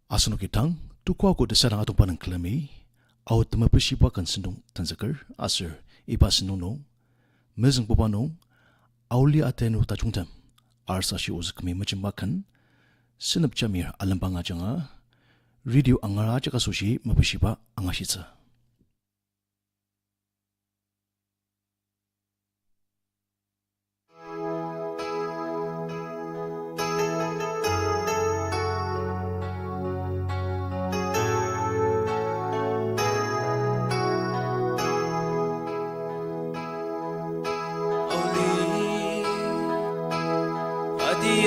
Asano kitang tukwa ko desarang atong panang klami aw tamapishipa kan sindong tanzakar asir iba sinunong mezeng popanong awli atenu tajungtam arsa shi uz kami majimakan sinap chamir alambanga janga radio angara jaka sushi mapishipa angashitsa.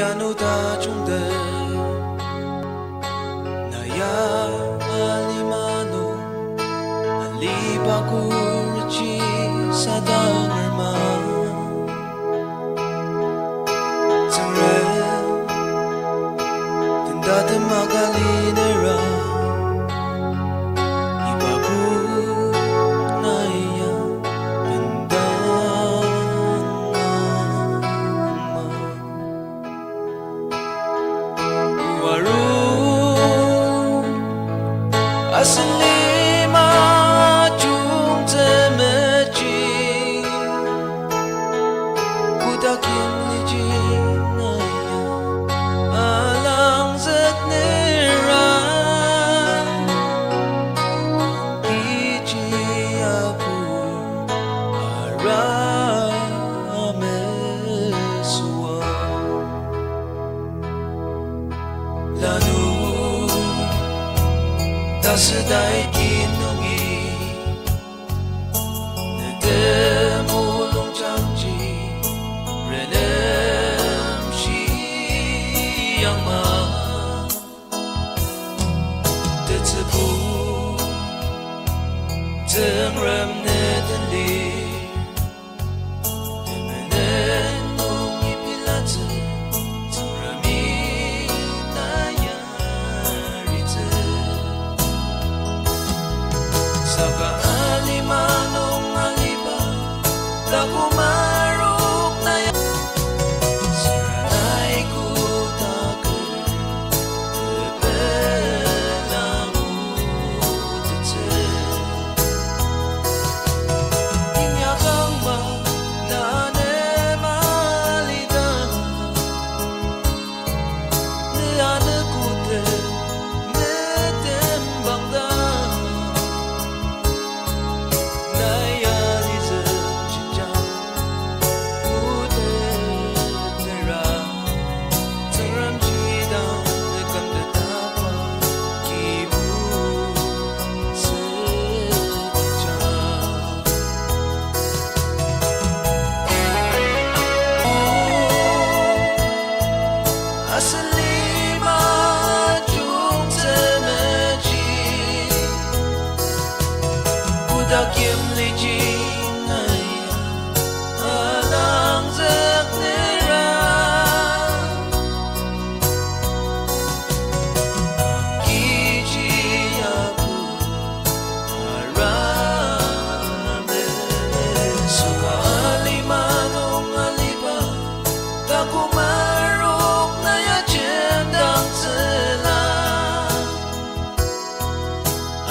Anu ta chung de na ya alimano alibakurchi sadangarma tsangre tindata magalinera ibaku na iya asli ma chung temeji kudakin liji naya alang zet nera iji apur aramesua lanu 다스다이 기능이 내 대물롱 장지 레렘시 양마 대츠부 등렘 내들리 때문에 놈이 빌라즈 Kim Lee Jin alang zek nera kiji aku arame suka alimanong aliba taku marok na ya jendang zela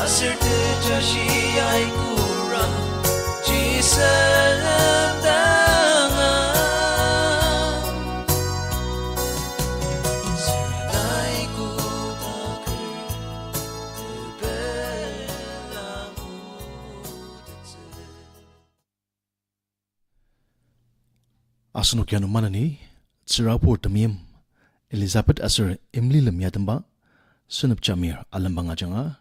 asir te jashi aiku Asano kiano manani tsirapur tamiem Elizabeth Asir Emily Lamyatamba sunap chamir alambanga janga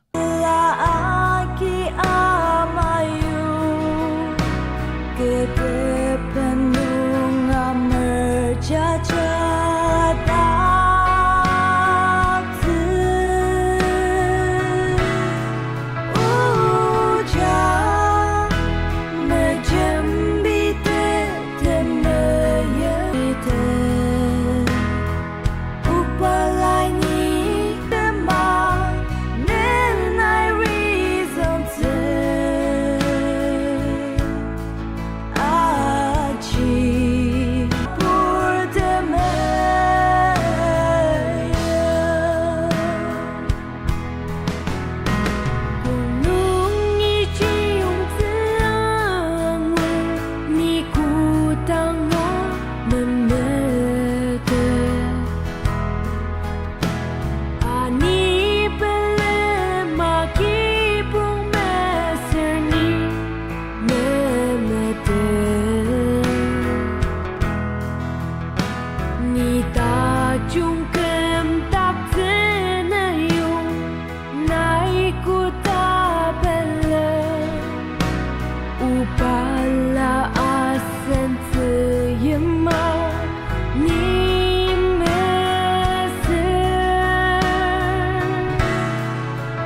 Upalai ni tema, nen I reason to 중금 딱 드네요 나이고 다벨레 우발라 아센트 예마 님메스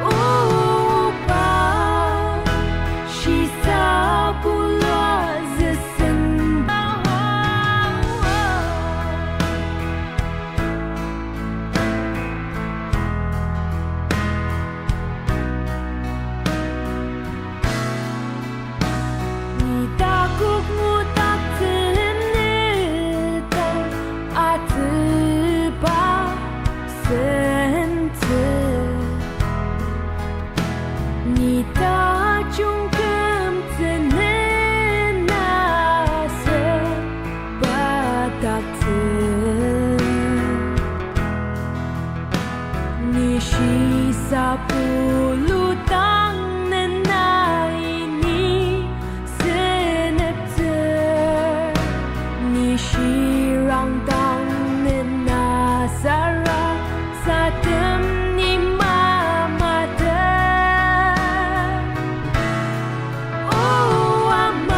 우바 시사불라 제센바 니다국 무닥트는다 아트바 센트 니다 중금 트는 나서 바닥트 니 시사불루 땅는 나이니 스냅트 니 시랑 땅는 나사라 사듬 니 마마다 오아마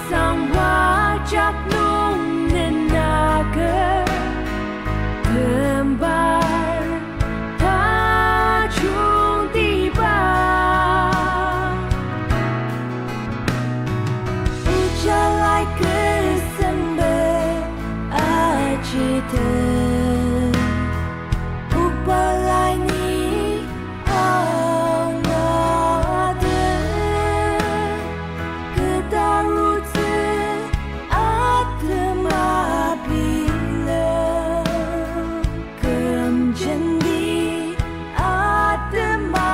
상와 잡농는 나그 금발 파중디바 우jalai kesembe ajite upalai ni angade kedarutse atma bila kemjendi atma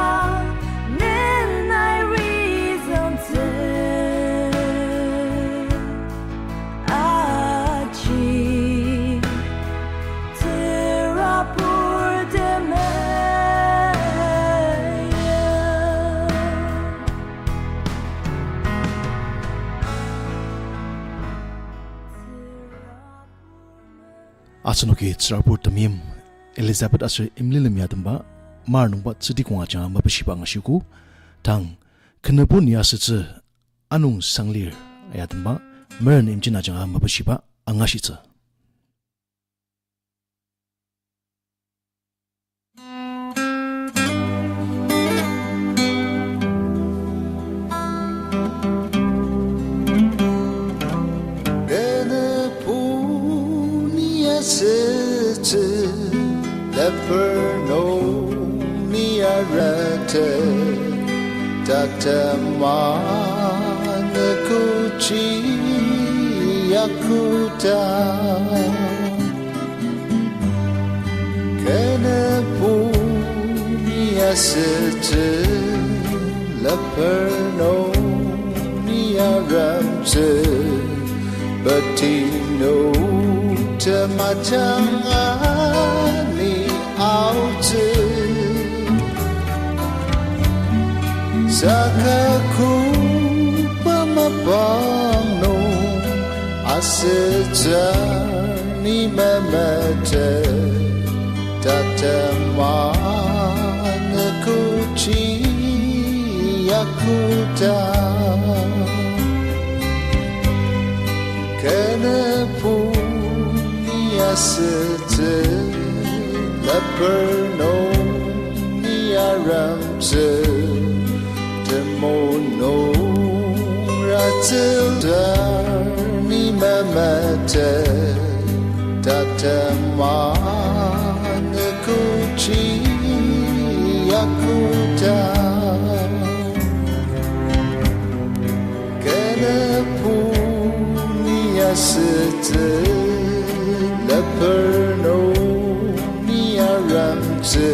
nenai reason to aji terapur demaya 아스노게 트라포트 밈 엘리자베트 아스 임릴미아든바 마르농바 츠디콩아자 마베시방 아시고 당 그네보니아스츠 아농 상리르 아야든바 메르 임진아자 마베시바 앙아시츠 Leperno niarete tatamana kuchi yakuta kenepu niasete leperno niaramse batino tamatangani out Sakaku pamabano aseta ni memete tatamana kuchi yakuta kenepu ni aseta leperno ni aramse demono ratilda ni memete tatamana kuchi yakuta kenepu ni asete leperno Ramse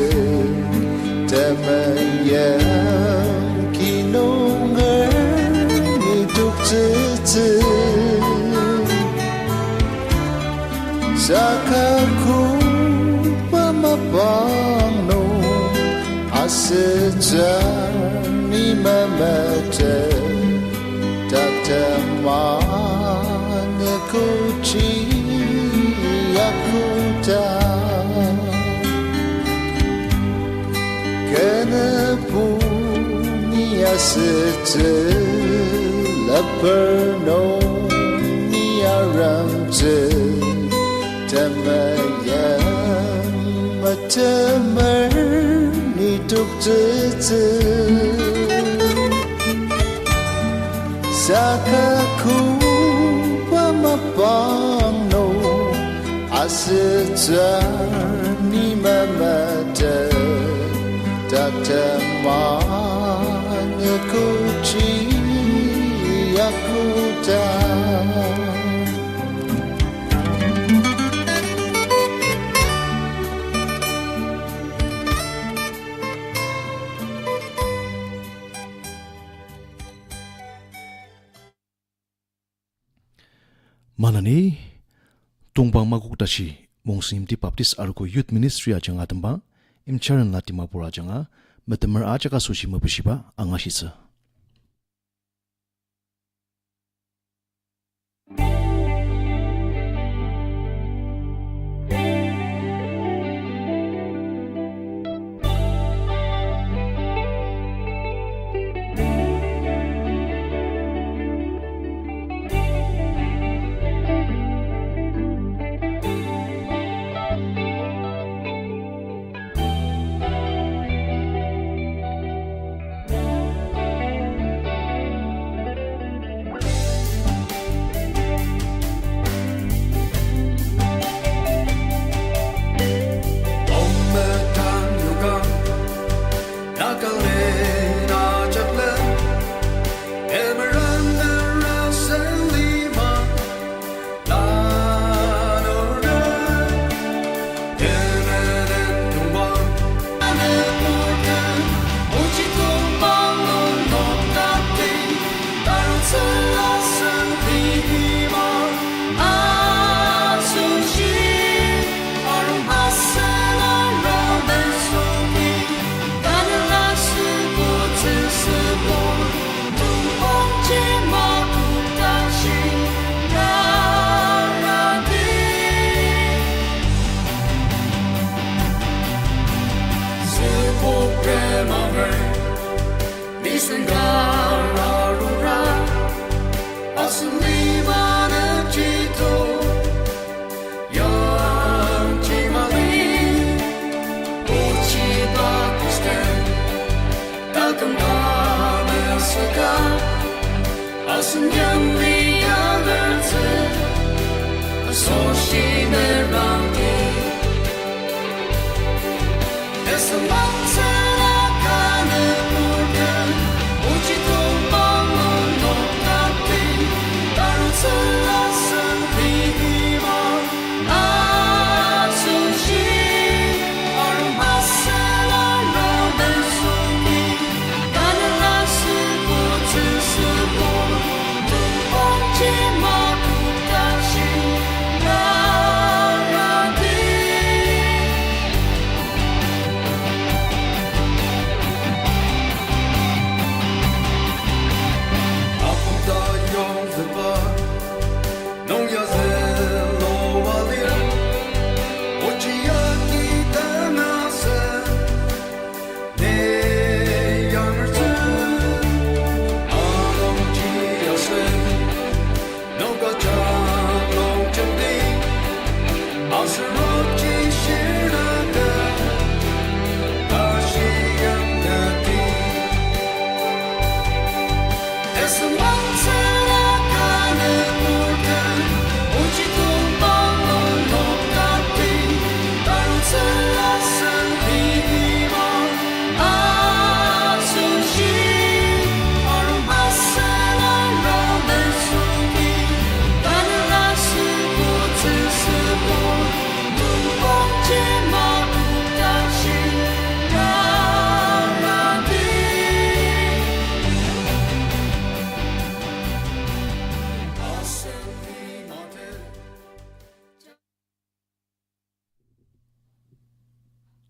Temayam Kinonger Nidukzete Sakaku Pamabano Aseta Nimamete Tatamana Kuchi Yaku sete la perno ni aramte tamaya matamer ni tukte sakaku pamapang no asita ni mamata tatamanya kuchi yakuta Manani tungbang maguk dashi mongsim di baptist arko youth ministry ajanga tamba imcharan latima pura janga metemer ajaka sushi mabishiba angashisa.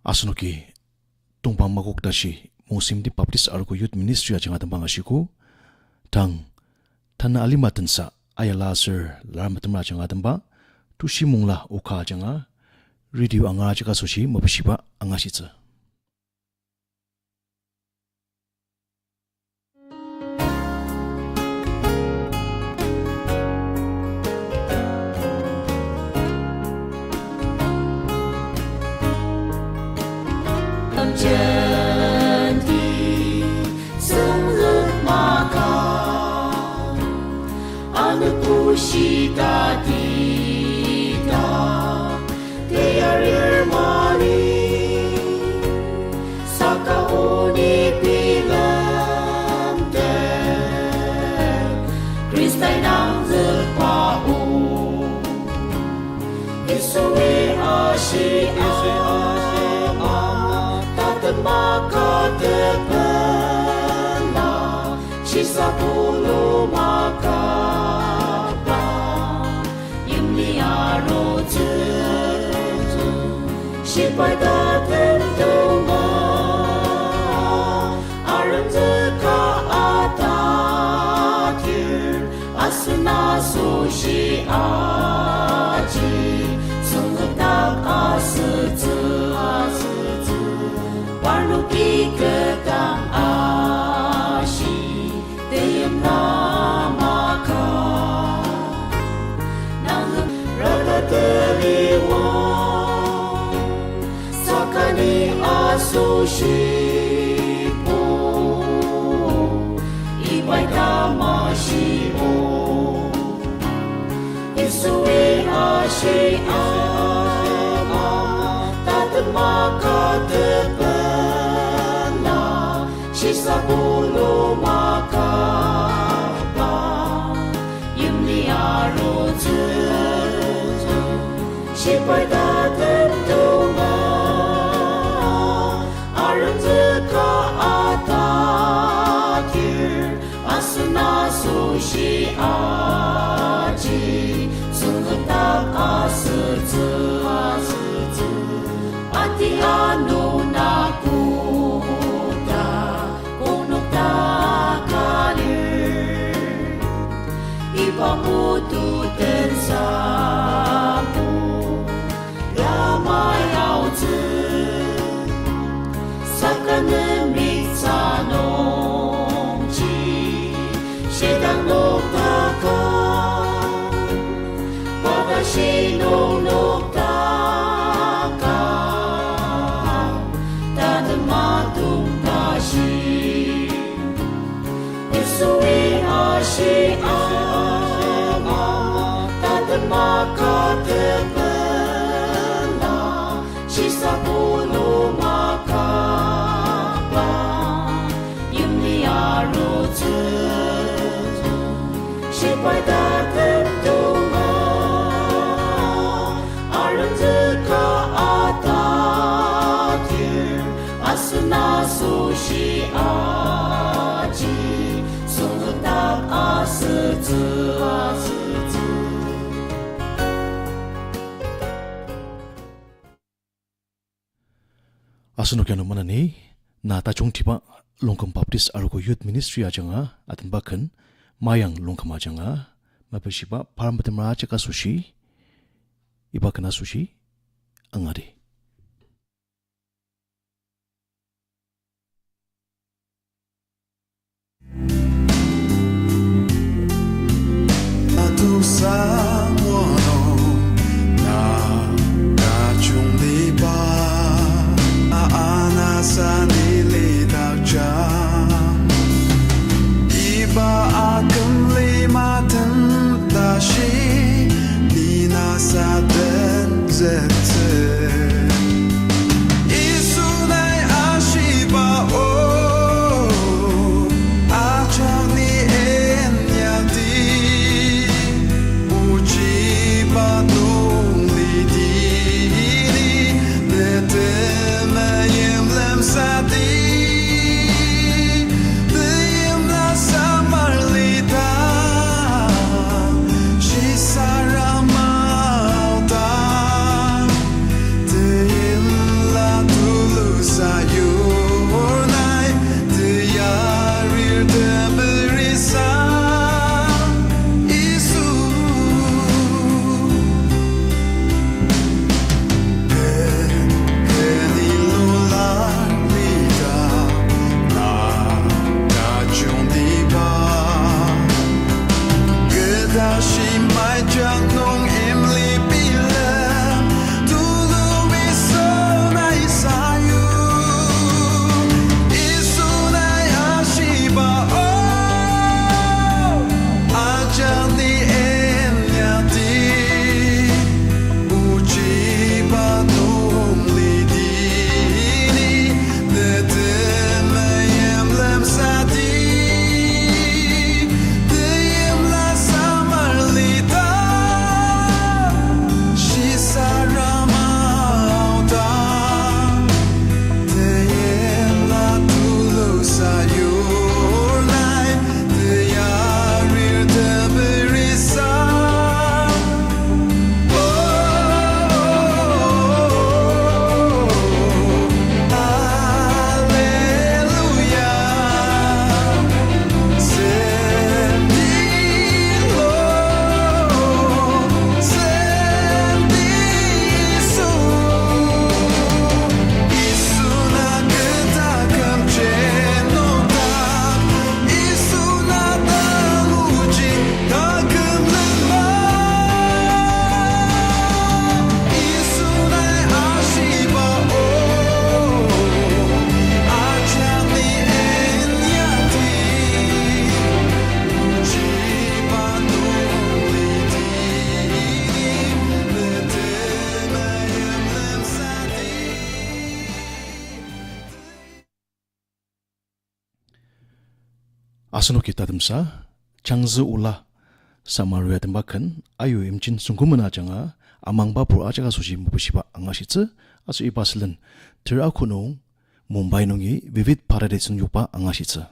Asnoki tungpang maguk dashi musim di baptist arko youth ministry ajanga tembang asiku tang tanna alimatan sa ayala sir larmatam ajanga tembang tushi mungla uka ajanga radio anga ajaka soshi mabashiba anga shitsa cita kita tiada mari saka uni pilam te Kristai nang zepau Isui ashi ama tatemaka tepena sisa puluh makapa imni aro sipai tatentuma aram zeka atatir asuna sushi aji sunggutak asutsu warnuki ketang ashi deyem namaka nang rata teriwang sakani asushipu ibai kamashio isui ashi ama tatemaka tepena sisa puluh makapa imni aro sipai tatentuma aram zeka atakir asuna sushi aji sunggutak asutsu ati anu nakuta kunuk takalir ipamutu tensapu ramai auzi sakanemik sanongji sedang noktaka wakashi no noktaka tadematung kashi isui ashi ama tademaka tepena sisa puluh makapa imni aro sipai tatentuma aram zeka atakir asuna sushi aji sunggutak asutsu Asano kya no manane na ta chung tiba longkam baptist aruko youth ministry ajanga atin bakan mayang longkam ajanga mapashiba parambatamra chaka sushi ibakana sushi angari Atu samono na kachung liba aanasan ilidakjang iba akan limatan tashi ninasaden zetse isunai ashiba o achang ni enyati uji badung lidiri netemayem lem sati deyem la samarlita shisara mauta Pasano kita temsa, Changzi ula, Samaria tembakan, ayo imcin sungkumena janga, amang bapur ajaga suji mupushiba angashitse, asu ipaslen, terakuno, Mumbai nongi, vivid paradise yupa angashitse.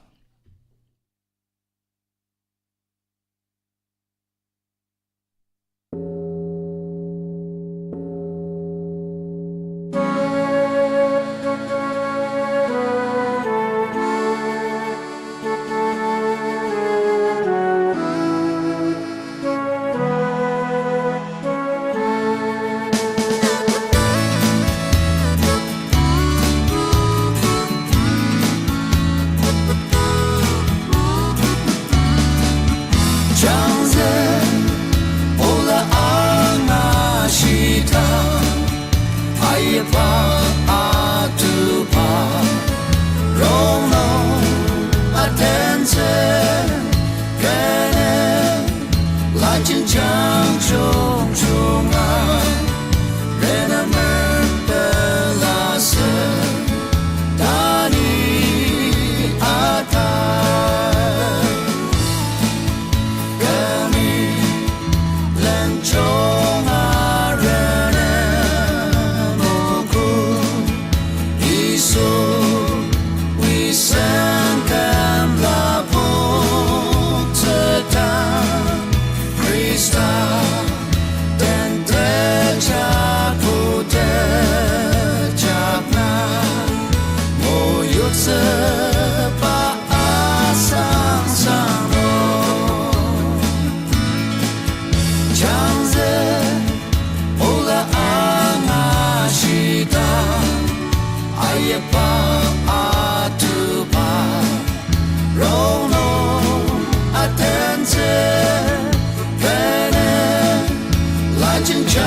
Changing